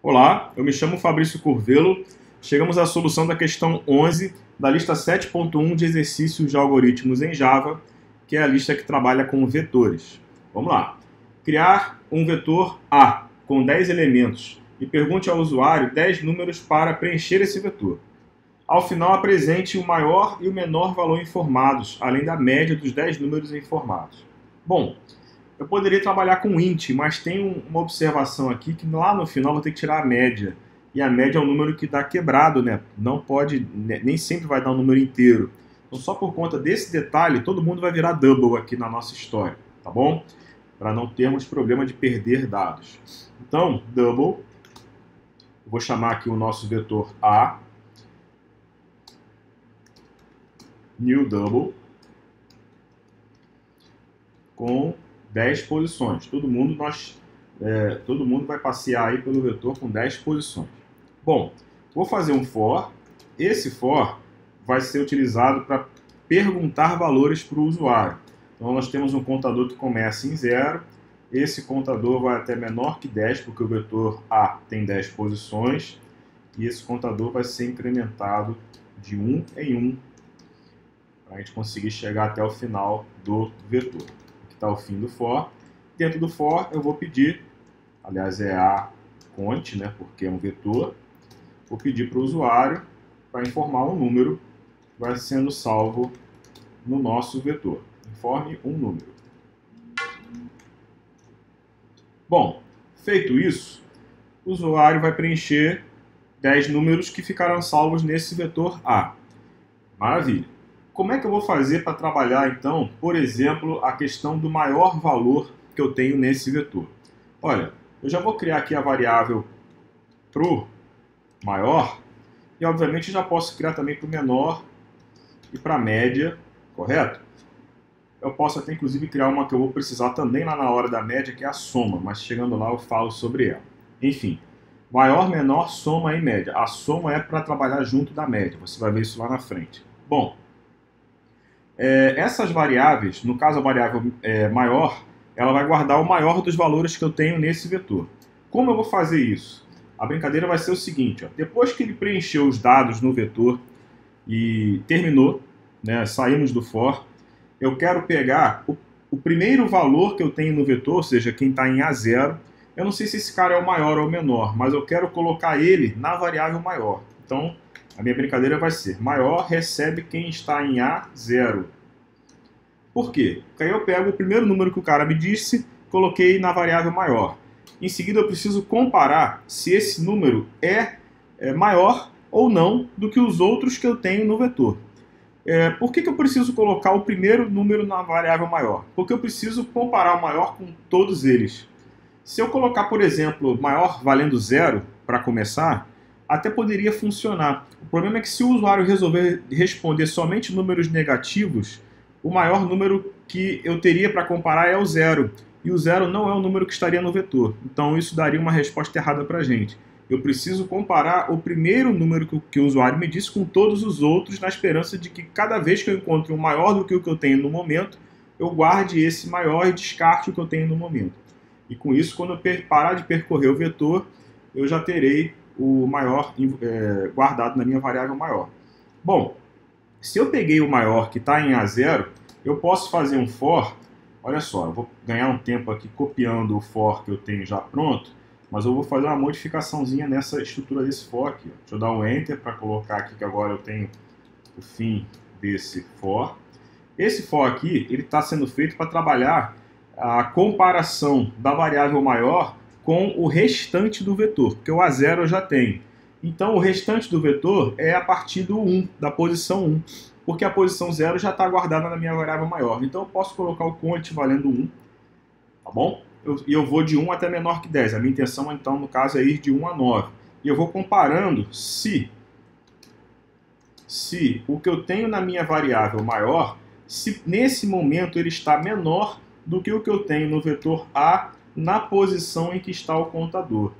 Olá, eu me chamo Fabrício Curvelo. Chegamos à solução da questão 11 da lista 7.1 de exercícios de algoritmos em Java, que é a lista que trabalha com vetores. Vamos lá. Criar um vetor A com 10 elementos e pergunte ao usuário 10 números para preencher esse vetor. Ao final, apresente o maior e o menor valor informados, além da média dos 10 números informados. Bom, eu poderia trabalhar com int, mas tem uma observação aqui que lá no final vou ter que tirar a média. E a média é um número que dá quebrado, né? Não pode, nem sempre vai dar um número inteiro. Então, só por conta desse detalhe, todo mundo vai virar double aqui na nossa história, tá bom? Para não termos problema de perder dados. Então, double, eu vou chamar aqui o nosso vetor A, new double, com 10 posições. Todo mundo vai passear aí pelo vetor com 10 posições. Bom, vou fazer um for. Esse for vai ser utilizado para perguntar valores para o usuário. Então, nós temos um contador que começa em 0. Esse contador vai até menor que 10, porque o vetor A tem 10 posições. E esse contador vai ser incrementado de 1 em 1, para a gente conseguir chegar até o final do vetor. Aqui está o fim do for. Dentro do for, eu vou pedir, aliás, é a cont, né, porque é um vetor, vou pedir para o usuário para informar um número que vai sendo salvo no nosso vetor. Informe um número. Bom, feito isso, o usuário vai preencher 10 números que ficarão salvos nesse vetor A. Maravilha. Como é que eu vou fazer para trabalhar, então, por exemplo, a questão do maior valor que eu tenho nesse vetor? Olha, eu já vou criar aqui a variável para o maior e, obviamente, já posso criar também para o menor e para a média, correto? Eu posso até, inclusive, criar uma que eu vou precisar também lá na hora da média, que é a soma, mas chegando lá eu falo sobre ela. Enfim, maior, menor, soma e média. A soma é para trabalhar junto da média, você vai ver isso lá na frente. Bom, essas variáveis, no caso a variável maior, ela vai guardar o maior dos valores que eu tenho nesse vetor. Como eu vou fazer isso? A brincadeira vai ser o seguinte, ó, depois que ele preencheu os dados no vetor e terminou, né, saímos do for, eu quero pegar o primeiro valor que eu tenho no vetor, ou seja, quem está em A0, eu não sei se esse cara é o maior ou o menor, mas eu quero colocar ele na variável maior. Então, a minha brincadeira vai ser maior recebe quem está em A0. Por quê? Porque aí eu pego o primeiro número que o cara me disse, coloquei na variável maior. Em seguida eu preciso comparar se esse número é maior ou não do que os outros que eu tenho no vetor. Por que eu preciso colocar o primeiro número na variável maior? Porque eu preciso comparar o maior com todos eles. Se eu colocar, por exemplo, maior valendo 0 para começar, até poderia funcionar. O problema é que se o usuário resolver responder somente números negativos, o maior número que eu teria para comparar é o 0. E o 0 não é o número que estaria no vetor. Então isso daria uma resposta errada para a gente. Eu preciso comparar o primeiro número que o usuário me disse com todos os outros, na esperança de que cada vez que eu encontro um maior do que o que eu tenho no momento, eu guarde esse maior e descarte o que eu tenho no momento. E com isso, quando eu parar de percorrer o vetor, eu já terei o maior guardado na minha variável maior. Bom, se eu peguei o maior que está em A0, eu posso fazer um for. Olha só, eu vou ganhar um tempo aqui copiando o for que eu tenho já pronto, mas eu vou fazer uma modificaçãozinha nessa estrutura desse for aqui. Deixa eu dar um Enter para colocar aqui que agora eu tenho o fim desse for. Esse for aqui, ele está sendo feito para trabalhar a comparação da variável maior com o restante do vetor, porque o A0 eu já tenho. Então, o restante do vetor é a partir do 1, da posição 1, porque a posição 0 já está guardada na minha variável maior. Então, eu posso colocar o cont valendo 1, tá bom? E eu vou de 1 até menor que 10. A minha intenção, então, no caso, é ir de 1 a 9. E eu vou comparando se o que eu tenho na minha variável maior, se nesse momento ele está menor do que o que eu tenho no vetor A na posição em que está o contador.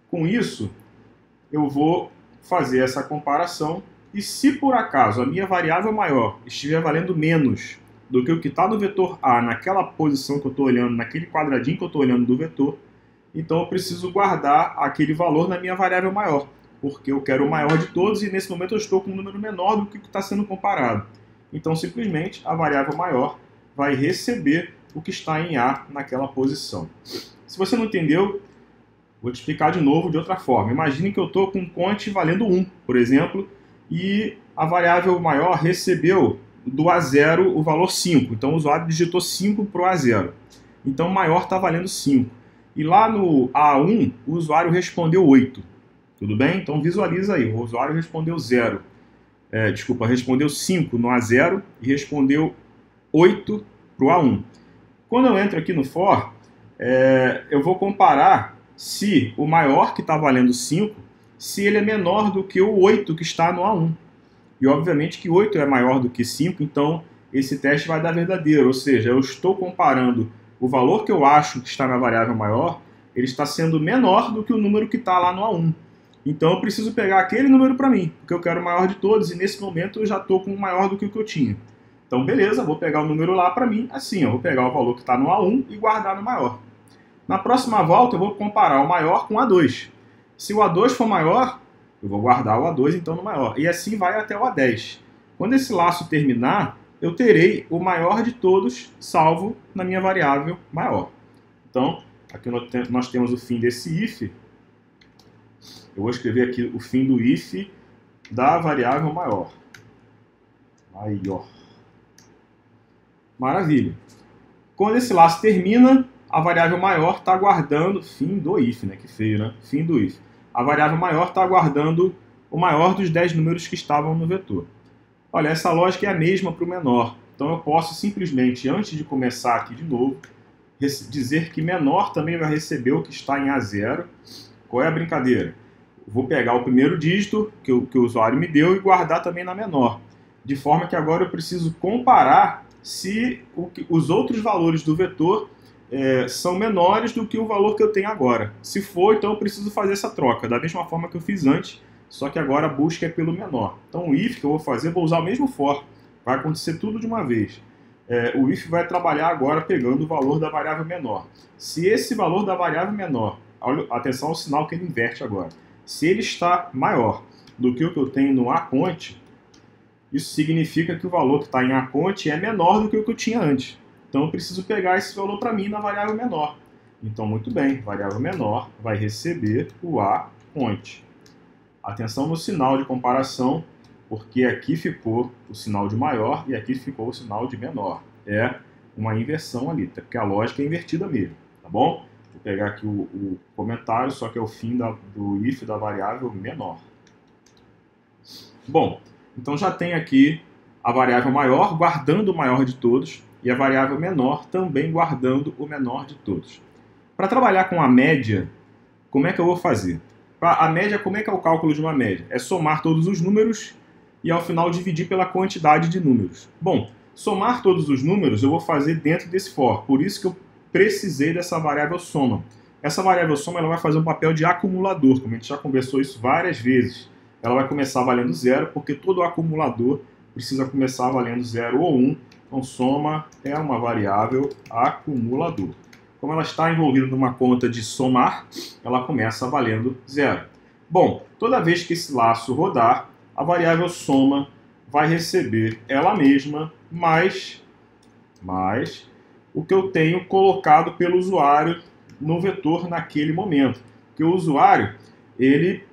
Com isso, eu vou fazer essa comparação e se por acaso a minha variável maior estiver valendo menos do que o que está no vetor A naquela posição que eu estou olhando, naquele quadradinho que eu estou olhando do vetor, então eu preciso guardar aquele valor na minha variável maior, porque eu quero o maior de todos e nesse momento eu estou com um número menor do que está sendo comparado. Então, simplesmente, a variável maior vai receber o que está em A naquela posição. Se você não entendeu, vou te explicar de novo de outra forma. Imagine que eu estou com um conte valendo 1, por exemplo, e a variável maior recebeu do A0 o valor 5. Então o usuário digitou 5 para o A0. Então o maior está valendo 5. E lá no A1 o usuário respondeu 8. Tudo bem? Então visualiza aí. O usuário respondeu 0. Respondeu 5 no A0 e respondeu 8 para o A1. Quando eu entro aqui no for, eu vou comparar se o maior, que está valendo 5, se ele é menor do que o 8 que está no A1. E obviamente que 8 é maior do que 5, então esse teste vai dar verdadeiro, ou seja, eu estou comparando o valor que eu acho que está na variável maior, ele está sendo menor do que o número que está lá no A1. Então eu preciso pegar aquele número para mim, porque eu quero o maior de todos, e nesse momento eu já estou com o maior do que o que eu tinha. Então beleza, vou pegar o número lá para mim, assim, eu vou pegar o valor que está no A1 e guardar no maior. Na próxima volta eu vou comparar o maior com o A2. Se o A2 for maior, eu vou guardar o A2 então no maior. E assim vai até o A10. Quando esse laço terminar, eu terei o maior de todos salvo na minha variável maior. Então, aqui nós temos o fim desse if. Eu vou escrever aqui o fim do if da variável maior. Maior. Maravilha. Quando esse laço termina, a variável maior está aguardando, fim do if, né? Que feio, né? Fim do if. A variável maior está aguardando o maior dos 10 números que estavam no vetor. Olha, essa lógica é a mesma para o menor. Então eu posso simplesmente, antes de começar aqui de novo, dizer que menor também vai receber o que está em A0. Qual é a brincadeira? Eu vou pegar o primeiro dígito que o usuário me deu e guardar também na menor. De forma que agora eu preciso comparar se os outros valores do vetor são menores do que o valor que eu tenho agora. Se for, então eu preciso fazer essa troca, da mesma forma que eu fiz antes, só que agora a busca é pelo menor. Então o if que eu vou fazer, vou usar o mesmo for, vai acontecer tudo de uma vez. O if vai trabalhar agora pegando o valor da variável menor. Se esse valor da variável menor, olha, atenção ao sinal que ele inverte agora, se ele está maior do que o que eu tenho no aconte, isso significa que o valor que está em aconte é menor do que o que eu tinha antes. Então eu preciso pegar esse valor para mim na variável menor. Então, muito bem, variável menor vai receber o aconte. Atenção no sinal de comparação, porque aqui ficou o sinal de maior e aqui ficou o sinal de menor. É uma inversão ali, porque a lógica é invertida mesmo, tá bom? Vou pegar aqui o comentário, só que é o fim do if da variável menor. Bom, então já tem aqui a variável maior guardando o maior de todos e a variável menor também guardando o menor de todos. Para trabalhar com a média, como é que eu vou fazer? A média, como é que é o cálculo de uma média? É somar todos os números e ao final dividir pela quantidade de números. Bom, somar todos os números eu vou fazer dentro desse for, por isso que eu precisei dessa variável soma. Essa variável soma ela vai fazer um papel de acumulador, como a gente já conversou isso várias vezes. Ela vai começar valendo 0, porque todo acumulador precisa começar valendo 0 ou 1. Então, soma é uma variável acumulador. Como ela está envolvida numa conta de somar, ela começa valendo 0. Bom, toda vez que esse laço rodar, a variável soma vai receber ela mesma mais o que eu tenho colocado pelo usuário no vetor naquele momento. Porque o usuário, ele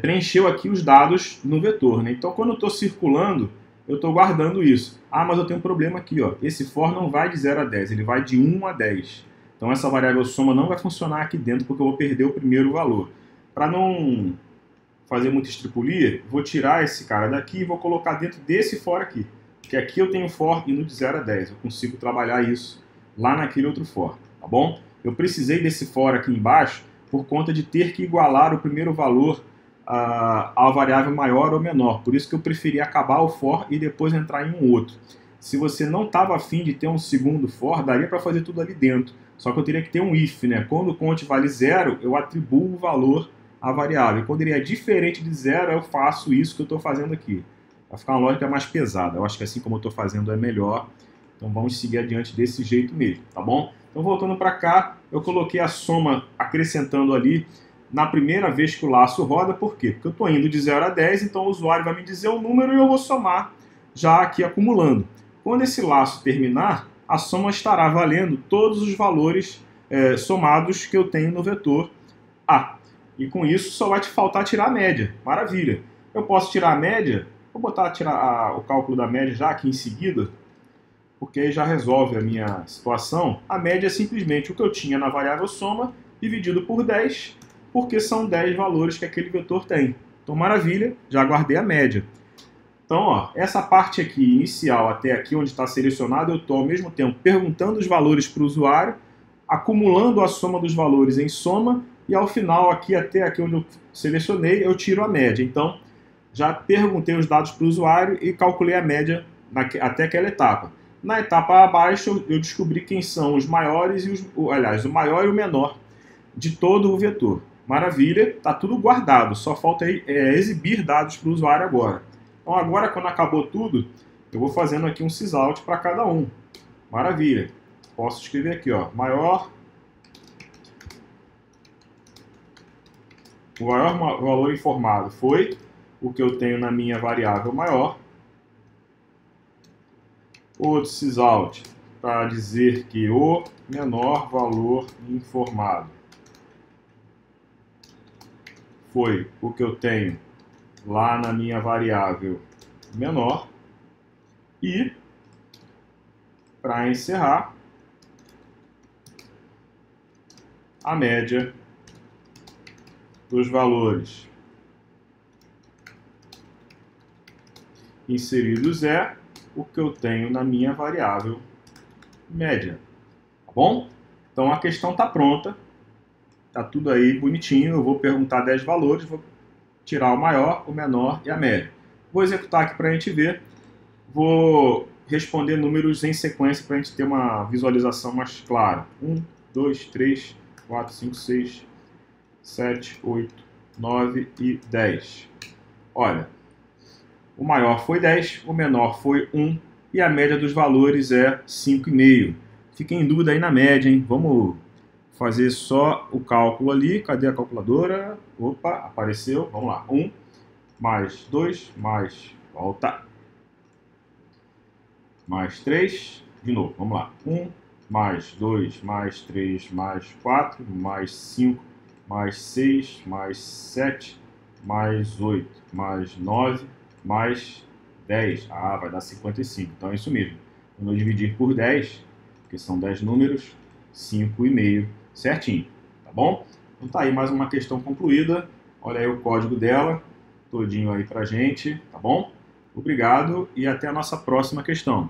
preencheu aqui os dados no vetor, né? Então, quando eu estou circulando, eu estou guardando isso. Ah, mas eu tenho um problema aqui, ó. Esse for não vai de 0 a 10, ele vai de 1 a 10. Então, essa variável soma não vai funcionar aqui dentro, porque eu vou perder o primeiro valor. Para não fazer muita estripulia, vou tirar esse cara daqui e vou colocar dentro desse for aqui. Porque aqui eu tenho for indo de 0 a 10. Eu consigo trabalhar isso lá naquele outro for, tá bom? Eu precisei desse for aqui embaixo por conta de ter que igualar o primeiro valor a variável maior ou menor. Por isso que eu preferi acabar o for e depois entrar em um outro. Se você não estava afim de ter um segundo for, daria para fazer tudo ali dentro. Só que eu teria que ter um if, né? Quando o conte vale 0, eu atribuo o valor à variável. E quando ele é diferente de 0, eu faço isso que eu estou fazendo aqui. Vai ficar uma lógica mais pesada. Eu acho que assim como eu estou fazendo é melhor. Então vamos seguir adiante desse jeito mesmo, tá bom? Então, voltando para cá, eu coloquei a soma acrescentando ali na primeira vez que o laço roda. Por quê? Porque eu estou indo de 0 a 10, então o usuário vai me dizer o número e eu vou somar já aqui acumulando. Quando esse laço terminar, a soma estará valendo todos os valores somados que eu tenho no vetor A. E com isso só vai te faltar tirar a média. Maravilha! Eu posso tirar a média, vou tirar o cálculo da média já aqui em seguida, porque aí já resolve a minha situação. A média é simplesmente o que eu tinha na variável soma dividido por 10, porque são 10 valores que aquele vetor tem. Então, maravilha, já guardei a média. Então, ó, essa parte aqui inicial até aqui onde está selecionado, eu estou ao mesmo tempo perguntando os valores para o usuário, acumulando a soma dos valores em soma, e ao final, aqui até aqui onde eu selecionei, eu tiro a média. Então, já perguntei os dados para o usuário e calculei a média até aquela etapa. Na etapa abaixo, eu descobri quem são os maiores e o maior e o menor de todo o vetor. Maravilha, está tudo guardado, só falta aí, exibir dados para o usuário agora. Então agora, quando acabou tudo, eu vou fazendo aqui um sysout para cada um. Maravilha. Posso escrever aqui, ó, o maior valor informado foi o que eu tenho na minha variável maior. Outro sysout para dizer que o menor valor informado foi o que eu tenho lá na minha variável menor. E, para encerrar, a média dos valores inseridos é o que eu tenho na minha variável média. Tá bom? Então a questão está pronta. Tá tudo aí bonitinho. Eu vou perguntar 10 valores, vou tirar o maior, o menor e a média. Vou executar aqui para a gente ver. Vou responder números em sequência para a gente ter uma visualização mais clara. 1, 2, 3, 4, 5, 6, 7, 8, 9 e 10. Olha, o maior foi 10, o menor foi 1 e a média dos valores é 5,5. Fiquem em dúvida aí na média, hein? Vamos fazer só o cálculo ali. Cadê a calculadora? Opa, apareceu. Vamos lá. 1 mais 2 mais... Volta. Mais 3. De novo, vamos lá. 1 mais 2 mais 3 mais 4 mais 5 mais 6 mais 7 mais 8 mais 9 mais 10. Ah, vai dar 55. Então é isso mesmo. Quando eu dividir por 10, que são 10 números, 5,5 certinho, tá bom? Então tá aí mais uma questão concluída. Olha aí o código dela, todinho aí pra gente, tá bom? Obrigado e até a nossa próxima questão.